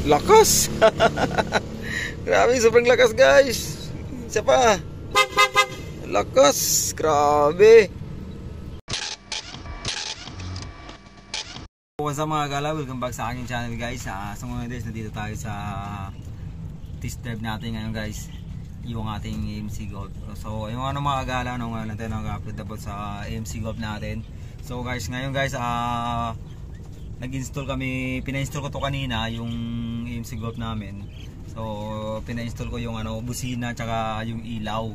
Lakas. Grabe, sobrang lakas guys. Isa pa. Lakas, grabe. What's up mga gala, welcome back sa aking channel guys. Sa ngayon guys, nandito tayo sa test drive natin ngayon guys, yung ating AMC Golf. So yung ano mga gala, ngayon lang tayo nag-upload about sa AMC Golf natin. So guys, ngayon guys, nag-install kami, pina-install ko to kanina yung AMC Golf namin. So pina-install ko yung ano, busina tsaka yung ilaw.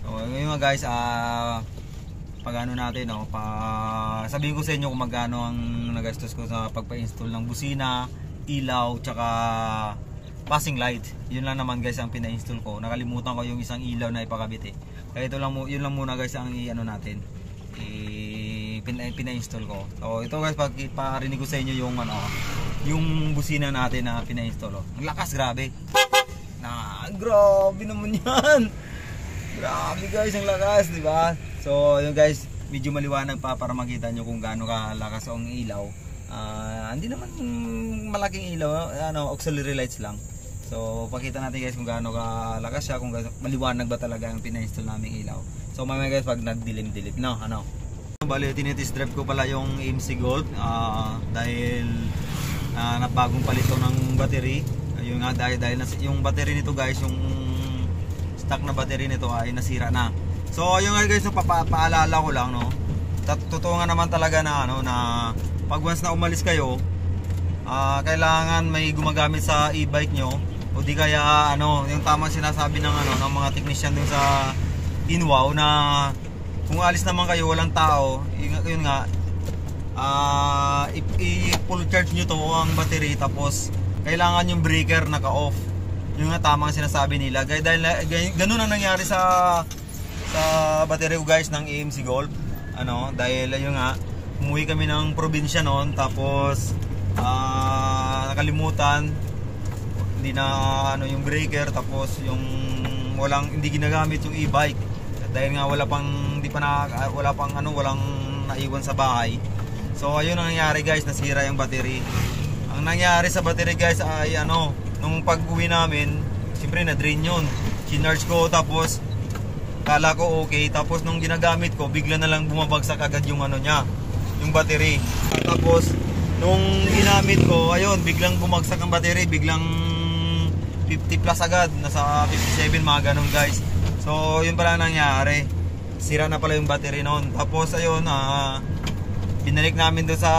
So ngayon guys, pag ano natin, sabihin ko sa inyo kung magkano ang nagastos ko sa pagpa-install ng busina, ilaw, tsaka passing light. Yun lang naman guys ang pina-install ko. Nakalimutan ko yung isang ilaw na ipakabit eh. Kaya ito lang, yun lang muna guys ang i-ano natin, pina-install ko. So ito guys, pag iparinig ko sa inyo yung ano, yung busina natin na pina-install. Ang lakas, grabe. Grabe naman yan. Grabe guys, ang lakas, di ba? So yun guys, medyo maliwanag pa para makita nyo kung gaano kalakas ang ilaw. Hindi naman malaking ilaw, auxiliary lights lang. So pakita natin guys kung gaano kalakas siya, kung maliwanag ba talaga ang pina-install naming ilaw. So mamaya guys, pag nagdilim-dilim na, bali, tinitest drive ko pala yung AMC Golf dahil nabagong palito ng battery. Ayun nga, dahil yung battery nito guys, yung stock na battery nito ay nasira na. So yung guys, paalala ko lang, totoo nga naman talaga na na pag once na umalis kayo, kailangan may gumagamit sa e-bike nyo, o di kaya yung tamang sinasabi ng ng mga technician dun sa Inwow na kung alis naman kayo walang tao, yun nga, i-full charge nyo to ang battery, tapos kailangan yung breaker naka-off. Yung nga tamang sinasabi nila. Dahil ganun ang nangyari sa battery ko guys ng AMC Golf. Dahil ayun nga, umuwi kami ng probinsya noon, tapos nakalimutan, hindi na yung breaker, tapos yung hindi ginagamit yung e-bike dahil nga walang naiwan sa bahay. So ayun ang nangyari guys, nasira yung battery. Ang nangyari sa battery guys ay nung pag-uwi namin, siyempre na-drain yun. Kinarge ko, tapos kala ko okay, tapos nung ginagamit ko, bigla na lang bumabagsak agad yung yung battery. Tapos nung ginamit ko, ayun, biglang bumagsak ang battery, biglang 50 plus agad, nasa 57 mga ganun guys. So yun pala nangyari, sira na pala yung battery noon. Tapos ayun, binalik namin doon sa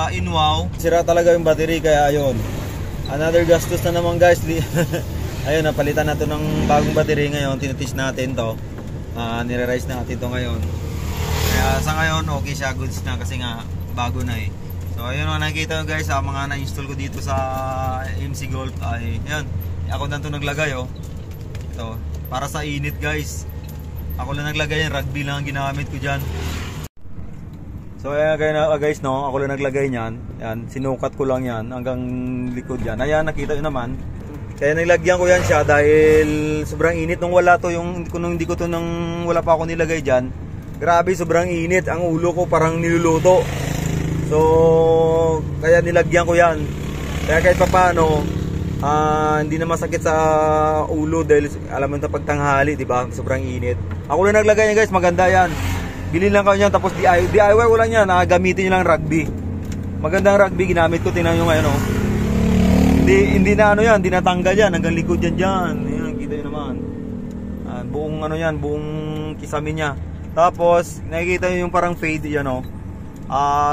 Inwow, sira talaga yung battery, kaya ayun, another gastos na naman guys. Ayun, napalitan na to ng bagong battery ngayon, tinitest natin to. Nire-rise natin to ngayon. Kaya sa ngayon okay siya, goods na, kasi nga bago na eh. So ayun, nakikita nyo guys, mga na-install ko dito sa AMC Golf ay yan, ako na to naglagay ito, para sa init guys, ako lang naglagay yan, rugby lang ang ginamit ko dyan. So ayan guys, ako lang naglagay niyan. Yan, sinukat ko lang yan hanggang likod yan. Ayan, nakita nyo naman. Kaya nilagyan ko yan siya dahil sobrang init nung wala pa ako nilagay diyan. Grabe, sobrang init, ang ulo ko parang niluluto. So kaya nilagyan ko yan. Kaya kahit papaano, hindi na masakit sa ulo dahil alam mo na pagtanghali, di ba? Sobrang init. Ako lang naglagay yan guys, maganda yan. Bili lang kayo yan, tapos DIY ko lang yan, gamitin nyo lang rugby. Magandang rugby ginamit ko, tingnan nyo ngayon hindi na hindi natanggal yan, hanggang likod yan dyan. Ayan, kita nyo naman. Buong buong kisame niya. Tapos nakikita nyo yung parang fade yan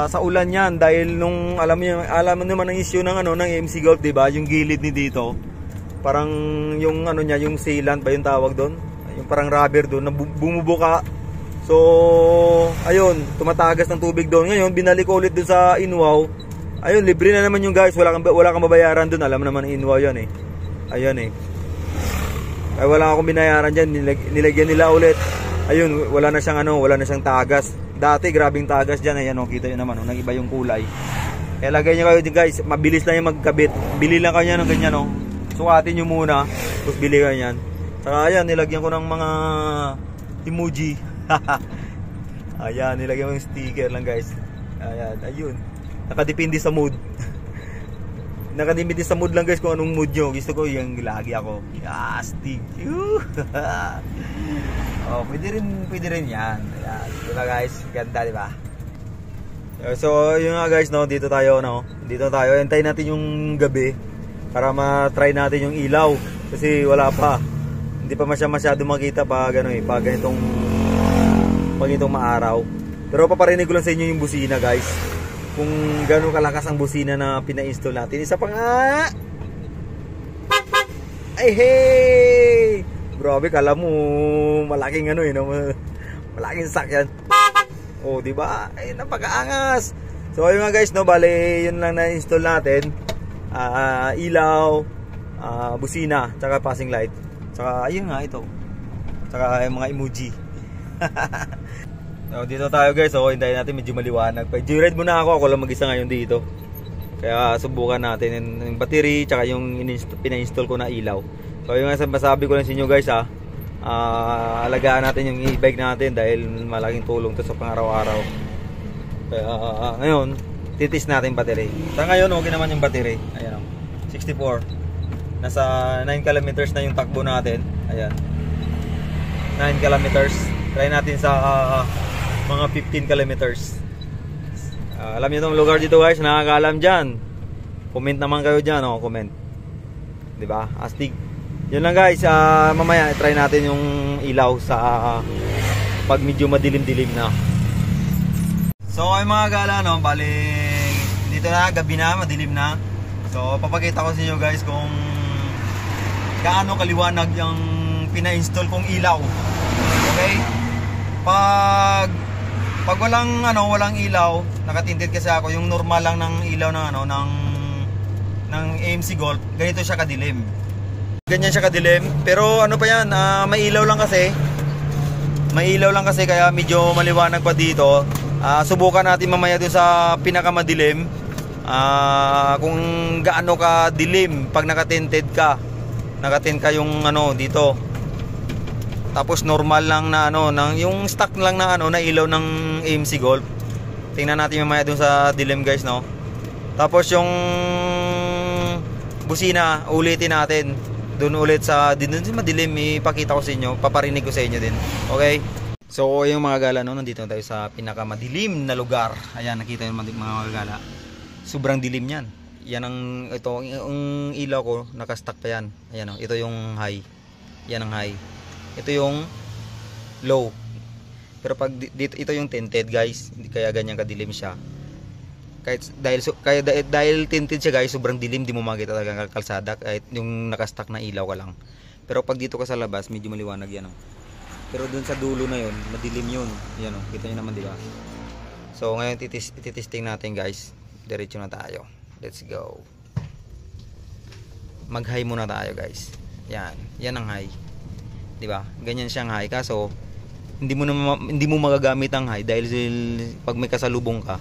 sa ulan yan, dahil nung alam mo naman ang issue ng ng AMC Golf, diba? Yung gilid ni dito, parang yung niya, yung sealant ba yung tawag doon? Yung parang rubber doon na bumubuka. So ayun, tumatagas ng tubig doon. Ngayon binalik ko ulit doon sa Inwow. Ayun, libre na naman yung guys, wala kang babayaran doon. Alam naman Inwow yan eh. Ayun eh. Ay wala akong binayaran diyan, nilagyan nila ulit. Ayun, wala na siyang tagas. Dati grabing tagas diyan, ayan kita niyo naman nag-iba yung kulay. Kaya lagay niyo kayo din guys, mabilis lang yung magkabit. Bili lang kayo ng ganyan Sukatin niyo muna, tapos bili kayo niyan. Saka ayan, nilagyan ko ng mga emoji. Ayan, nilagyan ko yung sticker lang guys. Ayan, ayun. Nakadepende sa mood. Nakadimit sa mood lang guys kung anong mood nyo. Gusto ko yung lagi ako. Astig. Oh, pwede rin yan. Ayan. Diba guys? Ganda, diba? So, yun nga guys, no? Dito tayo, no? Dito tayo. Hintayin natin yung gabi para ma-try natin yung ilaw. Kasi wala pa. Hindi pa masyado makita pag ano eh, pag ganitong maaraw. Pero paparinig ko lang sa inyo yung busina guys. Kung gano'ng kalakas ang busina na pina-install natin. Isa pa nga. Ay hey! Grabe, kala mo malaking ano eh, no? Malaking sakyan. Oh, di ba? Ay, napakaangas. So ayun nga guys, no, bale yun lang na-install natin. Ilaw, busina, tsaka passing light. Tsaka ayun nga ito. Tsaka yung mga emoji. So, dito tayo guys, so hintayin natin medyo maliwanag pa. Joyride muna ako lang mag-isa ngayon dito. Kaya subukan natin yung battery tsaka yung pina-install ko na ilaw. So yung nga masabi ko lang sa inyo guys alagaan natin yung e-bike natin dahil malaking tulong to sa pang-araw-araw. Kaya ngayon, titis natin battery. Sa ngayon okay naman yung battery. Ayan o, 64. Nasa 9 kilometers na yung takbo natin. Ayan, 9 kilometers. Try natin sa mga 15 kilometers. Alam niyo itong lugar dito guys, nakakaalam dyan. Comment naman kayo dyan, oh, comment. Diba? Astig. Yun lang guys, mamaya try natin yung ilaw sa pag medyo madilim-dilim na. So ay mga gala, no, bali dito na, gabi na, madilim na. So papakita ko sa inyo guys kung gaano kaliwanag yung pina-install kong ilaw. Okay? Pag walang ilaw, nakatinted kasi ako, yung normal lang ng ilaw ng AMC Golf, ganito siya kadilim. Ganyan siya kadilim, pero ano pa yan, may ilaw lang kasi. May ilaw lang kasi kaya medyo maliwanag pa dito. Subukan natin mamaya dun sa pinakamadilim. Kung gaano ka dilim pag nakatinted ka. Nakatin ka yung dito. Tapos normal lang na yung stock lang na na ilaw ng AMC Golf. Tingnan natin mamaya dun sa dilim guys, no. Tapos yung busina, ulitin natin. Dun ulit sa madilim, ipakita ko sa inyo, paparinig ko sa inyo din. Okay? So yung mga gala, no, nandito tayo sa pinakamadilim na lugar. Ayan, nakita yung mga gala. Sobrang dilim niyan. Yan yung ilaw ko, naka-stack pa yan. Ayan, oh, ito yung high. Yan ang high. Ito yung low. Pero pag dito, ito yung tinted guys, hindi kaya ganyan kadilim siya. Dahil tinted siya guys, sobrang dilim, di mo makita talaga ang kalsada kahit yung naka-stack na ilaw ka lang. Pero pag dito ka sa labas, medyo maliwanag yan, oh. Pero dun sa dulo na yun, madilim yun. Yan, oh, kita nyo naman, di ba? So ngayon titesting natin guys. Diretso na tayo. Let's go. Mag-high muna tayo guys. Yan ang high. 'Di ba? Ganyan siyang high, kaso hindi mo magagamit ang high dahil pag may kasalubong ka,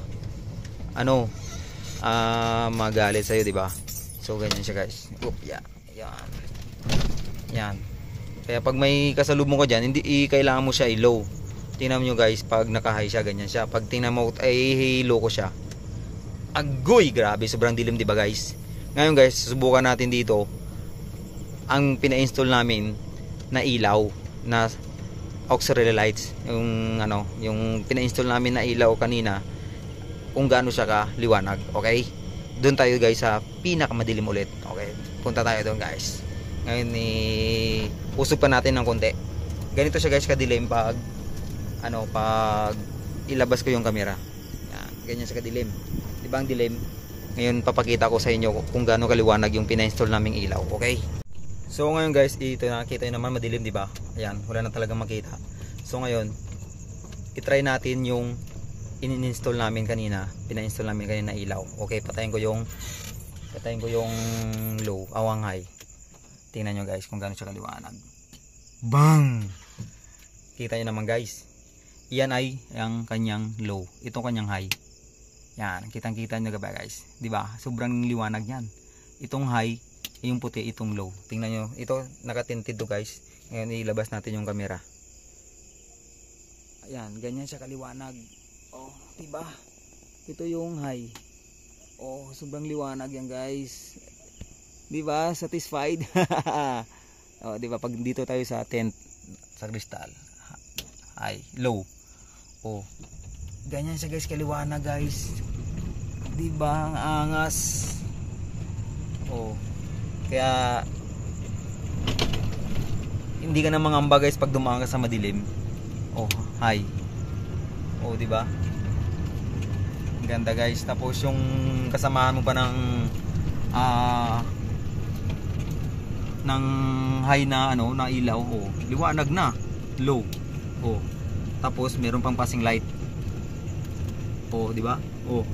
magalit sa iyo, 'di ba? So ganyan siya guys. Yan. Kaya pag may kasalubong ka diyan, hindi kailangan mo siya i-low. Tingnan niyo guys, pag naka-high siya, ganyan siya. Pag tingnan mo ay low ko siya. Agoy, grabe, sobrang dilim, 'di ba guys? Ngayon guys, susubukan natin dito ang pina-install namin na ilaw na auxiliary lights, yung pina-install namin na ilaw kanina, kung gaano siya ka liwanag. Okay, doon tayo guys sa pinakamadilim ulit. Okay, punta tayo doon guys. Ngayon usog pa natin ng konti. Ganito siya guys kadilim pag pag ilabas ko yung camera. Yan, ganyan siya kadilim, di ba ang dilim? Ngayon papakita ko sa inyo kung gaano kaliwanag yung pina-install naming ilaw. Okay, so ngayon guys, ito nakita nyo naman madilim, di ba? Ayan, wala na talagang makita. So ngayon, i-try natin yung in-install namin kanina, pina-install namin kanina na ilaw. Okay, patayin ko yung low, awang high. Tingnan nyo guys kung gaano siya kaliwanag. Bang! Kita nyo naman guys. Iyan ay ang kanyang low, itong kanyang high. Yan, kitang-kita nyo ba guys? Di ba? Sobrang liwanag yan. Itong high, yung puti, itong low. Tingnan nyo, ito nakatinted to guys. Ngayon ilabas natin yung camera. Ayan, ganyan siya kaliwanag. Oh, diba? Ito yung high. Oh, sobrang liwanag yan guys. Di ba? Satisfied? Oh, di ba? Pag dito tayo sa tent, sa crystal, high, low. Oh, ganyan siya guys, kaliwanag guys. Di ba? Ang angas. Oh, kaya hindi ka na mangamba guys pag dumaan ka sa madilim. Oh, high. Oh, di ba? Ganda guys. Tapos yung kasamahan mo pa ng high na ano, na ilaw, oh, liwanag na, low. Oh. Tapos meron pang passing light. Oh, di ba? Oh.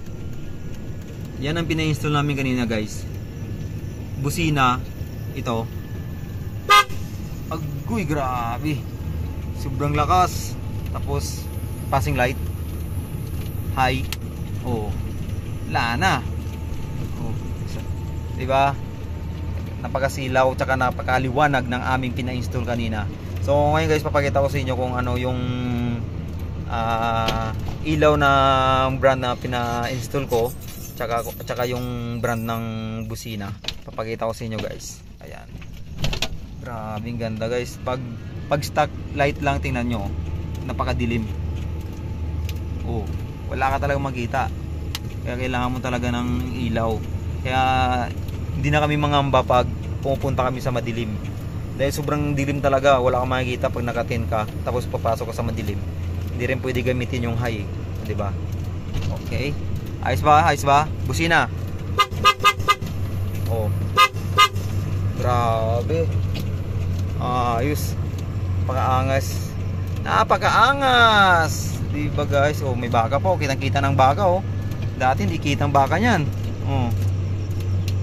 Yan ang pina-install namin kanina guys. Busina ito. Agoy, grabe. Sobrang lakas. Tapos passing light. High. Oh, wala na. Oh, diba? Napakasilaw tsaka napakaliwanag ng aming pina-install kanina. So ngayon guys, papakita ko sa inyo kung ano yung ilaw na brand na pina-install ko, tsaka yung brand ng busina. Papakita ko sa inyo guys. Ayan. Grabing ganda guys. Pag stock light lang, tingnan nyo, napakadilim. Oh, wala ka talagang makita. Kaya kailangan mo talaga ng ilaw. Kaya hindi na kami mangamba pag pupunta kami sa madilim. Dahil sobrang dilim talaga, wala kang makikita pag naka-tent ka tapos papasok ka sa madilim. Hindi rin pwede gamitin yung high, 'di ba? Okay. Ayos ba? Ayos ba? Busina. Oh. Grabe. Ayos. Napakaangas. Napakaangas. Di ba guys? Oh, may baka po. Kitang-kita ng baka oh. Dati hindi kitang baka niyan. Oh.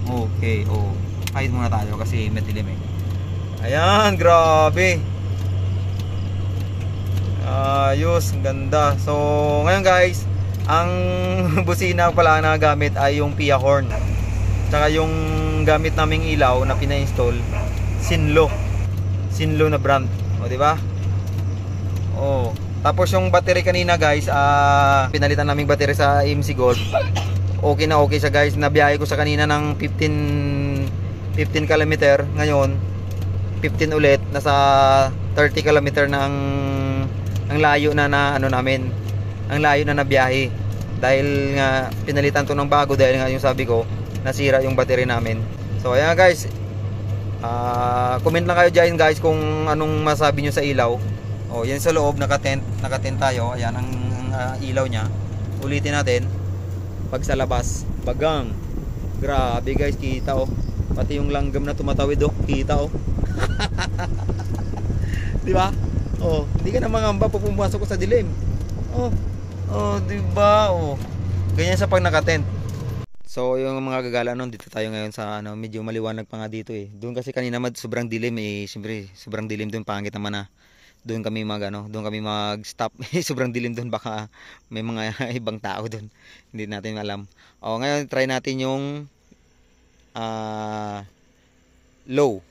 Okay, oh. Hide muna tayo kasi madilim eh. Ayan, grabe. Ayos, ang ganda. So, ngayon guys, ang busina pala na gamit ay yung Pia horn. Tsaka yung gamit naming ilaw na pina-install, Sinlo. Sinlo na brand. O, di ba? Oh. Tapos yung battery kanina guys, pinalitan naming battery sa MC Gold. Okay na okay siya guys. Nabiyahe ko sa kanina ng 15 km. Ngayon 15 ulit. Nasa 30 km na ang layo na ano namin. Ang layo na nabiyahe. Dahil nga pinalitan to ng bago, dahil nga yung sabi ko, nasira yung battery namin. So ayan guys, comment lang kayo dyan guys kung anong masabi nyo sa ilaw. Oh, yan sa loob, naka-tent tayo. Ayan ang ilaw niya. Ulitin natin. Pag sa labas, bagang. Grabe guys, kita oh. Pati yung langgam na tumatawid oh, kita oh. Di ba? Oh, hindi ka na mangamba pag pumasok ko sa dilim. Oh. Oh, di ba? Oh. Ganyan sa pag naka-tent. So, yung mga gagala nun, dito tayo ngayon sa ano, medyo maliwanag pa nga dito eh. Doon kasi kanina sobrang dilim eh. Siyempre, sobrang dilim doon, pangit naman na. Doon kami mag-stop. Sobrang dilim doon, baka may mga ibang tao doon. Hindi natin alam. O, ngayon try natin yung low.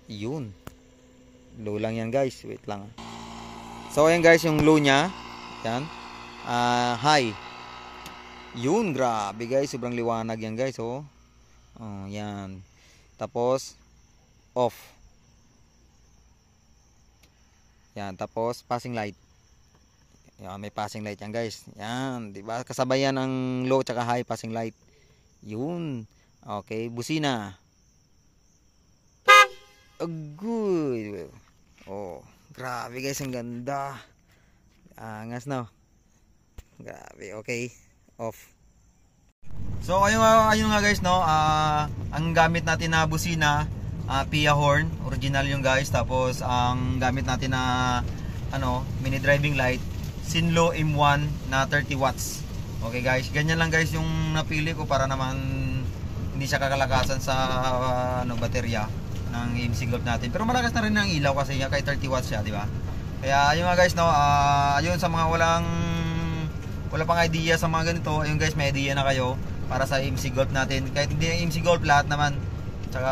Yun. Low lang yan guys. Wait lang. So, ayan guys, yung low nya. Yan. High. Yun, grabe guys. Sobrang liwanag yan guys. Oh, yan. Tapos, off. Yan, tapos passing light. Yan, may passing light yan guys. Yan, 'di ba? Kasabay yan ng low tsaka high passing light. Yun. Okay, busina. Good. Oh, grabe guys, ang ganda. Angas no. Grabe, okay. Off. So ayun nga guys no, ang gamit natin na busina, Pia horn, original yung guys. Tapos ang gamit natin na mini driving light, Sinlo M1 na 30 watts. Okay guys, ganyan lang guys yung napili ko para naman hindi siya kakalakasan sa baterya ng MC Golf natin. Pero malakas na rin ang ilaw kasi kahit 30 watts siya, di ba? Kaya ayun nga guys no, ayun sa mga wala pang idea sa mga ganito, ayun guys, may idea na kayo para sa MC Golf natin. Kahit hindi yung MC Golf, lahat naman. Tsaka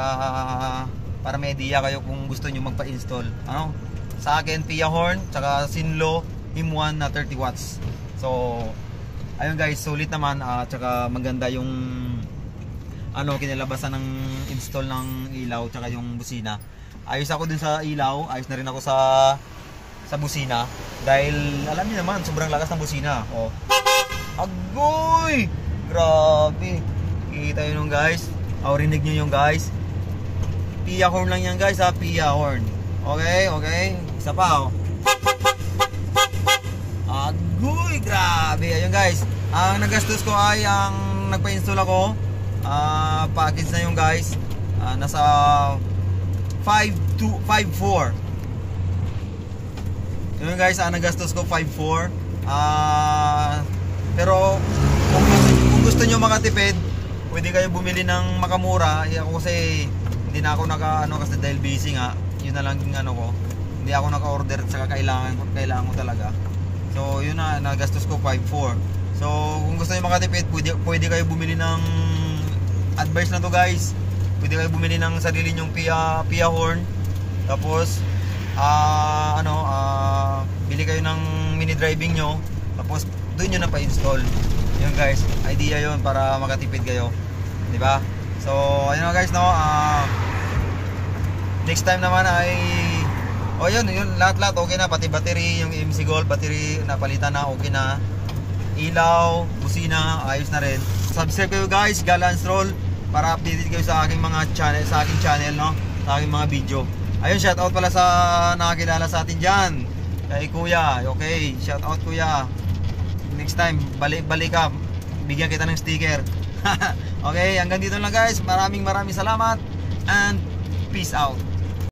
para may idea kayo kung gusto nyo magpa-install. Sa akin, Pia horn, tsaka Sinlo M1 na 30 watts. So, ayun guys, sulit naman at saka maganda yung kinalabasan ng install ng ilaw tsaka yung busina. Ayos ako dun sa ilaw, ayos na rin ako sa busina dahil alam niyo naman sobrang lakas ng busina. Oh. Agoy! Grabe. Kita yun guys. Rinig niyo yung guys. Pia horn lang yan guys, ha, pia horn. Okay, okay. Isa pa, oh. Agoy, grabe. Ayun guys. Ang nagastos ko ay ang nagpa-install ako. Package na yung guys. Nasa 5.4. Yun guys, nagastos ko 5.4. Pero kung gusto nyo makatipid, pwede kayo bumili ng makamura. Ako kasi hindi na ako kasi dahil busy nga. Yun na lang yung ko. Hindi ako naka-order at saka kailangan ko talaga. So yun na, nagastos ko 5.4. So kung gusto nyo makatipid, pwede kayo bumili ng advice na to guys. Pwede kayo bumili ng sarili nyong pia horn. Tapos bili kayo ng mini driving nyo. Tapos doon nyo na pa-install. Yun guys, idea yun para makatipid kayo, di ba? So ayun guys, no. Next time naman ay yun lahat okay na, pati battery, yung MC Gold battery napalitan na, okay na. Ilaw, busina, ayos na rin. Subscribe kayo guys, Galans Roll, para updated kayo sa aking mga channel, no, sa aking mga video. Ayun, shout out pala sa nakakilala sa atin diyan, kay Kuya. Okay, shout out Kuya. Next time, balik ka, bigyan kita ng sticker. Okay, hanggang dito lang guys. Maraming salamat and peace out.